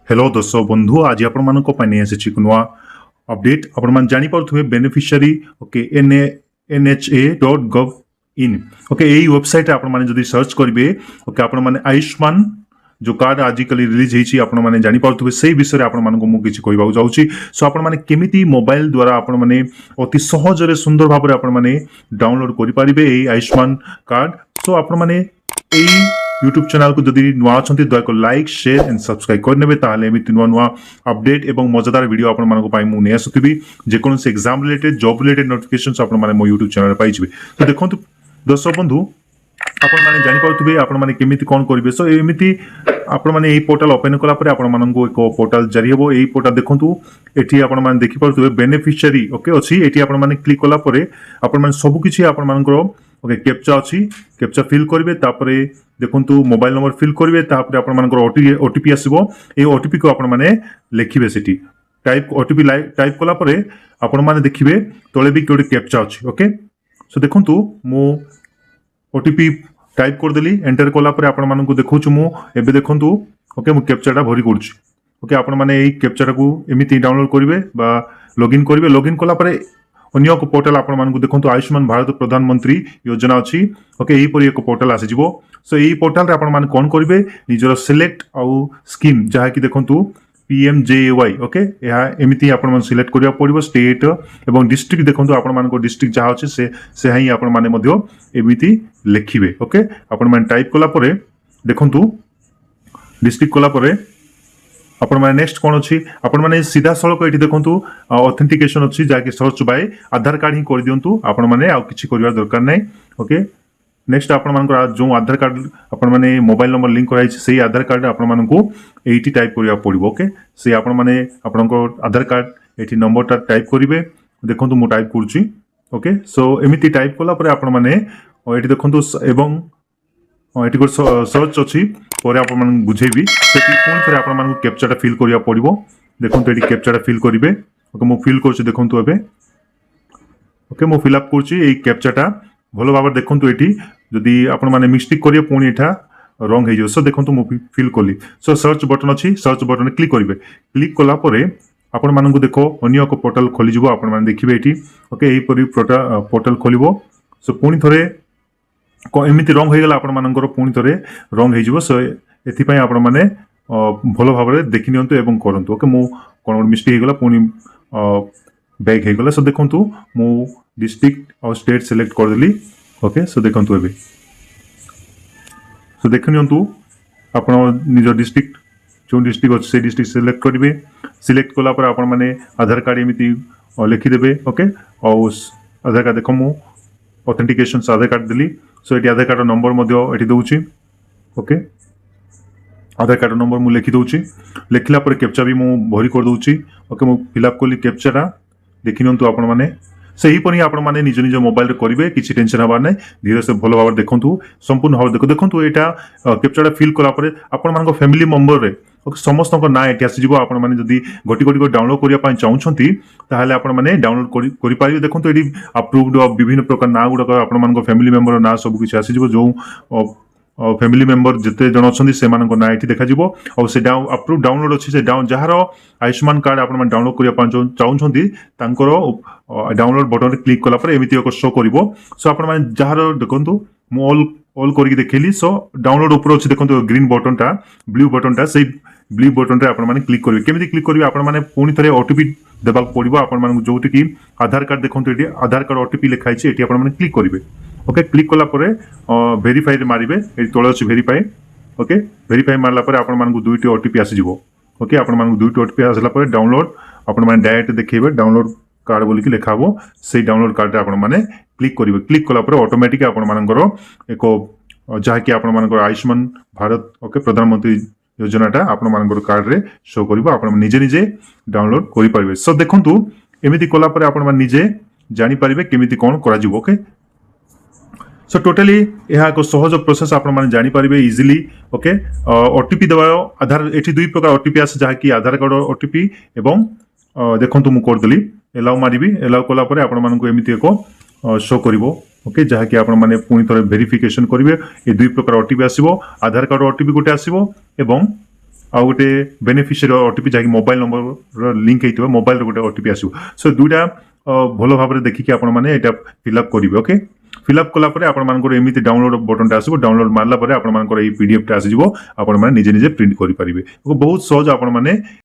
Hello दोस्तों बंधु आज आपण को नुआ अपडेट आपण जानी पारे बेनिफिशियरी ओके NHA.gov.in ओके यही वेबसाइट आपण जदि सर्च करेंगे ओके आपण माने आयुष्मान जो कार्ड आजिकल रिलीज होती आपण माने जानी पारे से विषय आपण को मुझे कहवाक जाऊँगी सो आपण माने केमिति मोबाइल द्वारा आपण माने अति सहजरे सुंदर भाव आपण माने डाउनलोड करेंगे यही आयुष्मान कार्ड सो आपण माने यूट्यूब चैनल को जदि नुआ अच्छा दयाक लाइक शेयर एंड सब्सक्राइब करने ताले नुआ नुआ अपडेट और मजादार वीडियो आपण मुझे आसुथी जेकोसी exam related job related notifications आपण माने मो यूट्यूब चैनल पाइबे। तो देखो दर्शक बंधु आपण माने जानि पारुथबे आपण माने केमिति कोन करिवे सो एमिति आपण माने एई पोर्टल ओपन कला परे आपण माननको एक पोर्टल जारी हेबो एई पोर्टल देखंतु एठी आपण माने देखि पारुथबे बेनिफिशियरी ओके अछि एठी आपण माने क्लिक कला परे आपण माने सब किछि आपण मानकर ओके कैप्चा अछि कैप्चा फिल करिवे तापरे देखंतु मोबाइल नंबर फिल करिवे तापरे आपण मानकर ओटीपी आसीबो ए ओटीपी को आपण माने लेखिबे सेठी टाइप ओटीपी टाइप कला परे आपण माने देखिबे तळे भी कोडी कैप्चा अछि ओके सो देखंतु मो ओटीपी टाइप कर देली एंटर कला परे आपण मानकु देखौछु मु एबे देखंतु ओके मु कैप्चाटा भरी करछु ओके आपण माने एई कैप्चाटा को एमिति डाउनलोड करिवे बा लॉगिन कला परे अन्य एक पोर्टल आपण मानकु देखंतु आयुष्मान भारत प्रधानमंत्री योजना अछि ओके एई परि एक पोर्टल आसी जिवो सो एई पोर्टल रे आपण माने कोन करिवे निजर सिलेक्ट आउ स्कीम जहा कि देखंतु PMJAY ओके या एमिति आपण मन सिलेक्ट करिया पड़िबो स्टेट एवं डिस्ट्रिक्ट देखंतु आपण मान को डिस्ट्रिक्ट जहा अछि से हाई आपण माने मध्य एमिति लेखिबे ओके आपण मान टाइप कला परे देखंतु डिस्ट्रिक्ट कला परे आपण माने नेक्स्ट कोन अछि आपण माने सीधा सळक एठी देखंतु ऑथेंटिकेशन अछि जाके सर्च बाय आधार कार्ड ही कर दियंतु आपण माने आ किछि करिया दरकार नै ओके नेक्स्ट आपण मान जो आधार कार्ड आपण माने मोबाइल नंबर लिंक कराई से आधार कार्ड आपण मान को एटी टाइप करिया पड़िबो ओके से आपण माने आपण को आधार कार्ड एटी नंबरटा टाइप करिवे देखंतु मु टाइप करछि ओके सो एमिति टाइप कला परे आपण माने एटी देखंतु एवं एटी को सर्च अछि परे आपण मान बुझेबी सेति कोन थरे आपण मान को कैप्चाटा फिल करिया पड़िबो देखंतु एटी कैप्चाटा फिल करिवे ओके मु फिल करछि देखंतु एबे ओके मु फिल अप करछि एई कैप्चाटा भलो भाव देखंतु एटी जदि आपण माने मिस्टेक करिए पुणी एठा रंग हे जो सो देखंतु मु फिल कोली सो सर्च बटन अछि सर्च बटन क्लिक करिवे क्लिक कला परे आपण मानकु देखो अन्य एक पोर्टल खोली जिवो आपण माने देखिबे एटी ओके एई परि पोर्टल खोलिबो सो पुणी थरे एमिति रंग हे गेला आपण मानकर पुणी थरे रंग हे जिवो सो एथि पय आपण माने भलो भाव रे देखि नियंतु एवं करंतु ओके मु कोन मिस्टेक हे गेला पुणी बैक हे गेला सो देखंतु मु डिस्ट्रिक्ट और स्टेट सिलेक्ट कर देली ओके सो देखंतु एबे सो देखनियंतु आपण निज डिस्ट्रिक्ट जो डिस्ट्रिक्ट अछि से डिस्ट्रिक्ट सिलेक्ट करिवे सिलेक्ट कला पर आपण माने आधार कार्ड एमिति लिखि देबे ओके और आधार कार्ड देखो मु ऑथेंटिकेशन आधार कार्ड देली सो एटी आधार कार्ड नंबर मध्य एटी दउची ओके आधार कार्ड नंबर मु लिखि दउची लिखला पर कैप्चा भी मु भरी कर दउची ओके मु फिल अप कोली कैप्चाटा देखिनंतु आपण माने सही पनी आपण माने निज निज मोबाइल रे करिवे किछि टेंशन हबार नै धीरे से भलो भाव देखंतु संपूर्ण भाव देखंतु एटा कैप्चाटा फिल कला परे आपण मानको फैमिली मेंबर रे ओके समस्त को ना एटी आसी जिवो आपण माने जदी गोटी गोटी को डाउनलोड करिया पय चाहउछंती ताहाले आपण माने डाउनलोड करि पारिबे देखंतु एटी अप्रूव्ड ऑफ विभिन्न प्रकार ना गुडा आपण मानको फैमिली मेंबर ना सब किछि आसी जिवो जो फैमिली मेंबर जिते जन अच्छा से ना ये देखा और से अप्रूव डाउनलोड अच्छी से जार आयुष्मान कार्ड आप डाउनलोड करने चाहते डाउनलोड बटन रे क्लिक कला एमती एक शो कर सो आप जार देखो ऑल करके देखली सो डाउनलोड ऊपर अच्छे देखो ग्रीन बटन टा ब्लू बटन टा से ब्लू बटन रे आपण क्लिक करेंगे केमी क्लिक करेंगे आपण पुणी थे ओटीपी देवाक पड़ो आपण जोटी की आधार कार्ड देखो ये आधार कार्ड ओटीपी लिखाई ये आपण क्लिक करेंगे ओके क्लिक कला परे वेरीफाई रे मारिबे ए तळे अछि वेरीफाई ओके वेरीफाई मारला परे आपण मानकु दुईटी ओटीपी आसी जिवो ओके आपण मानकु दुईटी ओटीपी आसला परे डाउनलोड आपण माने डायरेक्ट देखैबे डाउनलोड कार्ड बोली कि लेखाबो से डाउनलोड कार्ड रे आपण माने क्लिक करिवे क्लिक कला परे ऑटोमेटिक आपण मानकर एको जहा कि आपण मानकर आयुष्मान भारत ओके प्रधानमंत्री योजनाटा आपण मानकर कार्ड रे शो करिवो आपण निजे निजे डाउनलोड करि परिबे सो देखंतु एमिति कला परे आपण माने निजे जानि परिबे केमिति कोन करा जिवो ओके सो टोटली यह एक सहज प्रोसेस आप जानी पारे इजिली ओके ओटीपी देवा आधार एटी दुई प्रकार ओटीपी आसे जहा कि आधार कार्ड ओटीपी एवं देखंतु मु करदेली एलाउ मारिबी एलाउ कला परे आपण मानकु एमिति एको शो करिवो ओके जहा कि आपण माने पुनी थरे वेरिफिकेशन करिवे ए दुई प्रकार ओटीपी आसीबो आधार कार्ड ओटीपी गोटे आसीबो एवं आ गोटे बेनिफिशियरी ओटीपी जहाँकि मोबाइल नंबर लिंक होइथिबो मोबाइल रो गोटे ओटीपी आसो सो दुईटा भलो भाव देखिए आपण मैंने यहाँ फिलअप करेंगे ओके फिलअप कला आपण मानकर एमती डाउनलोड बटन आसो डाउनलोड मारला आपण मानकर पीडीएफ टा आसीजो आपण माने निजे निजे प्रिंट करि परिबे बहुत सहज आपण माने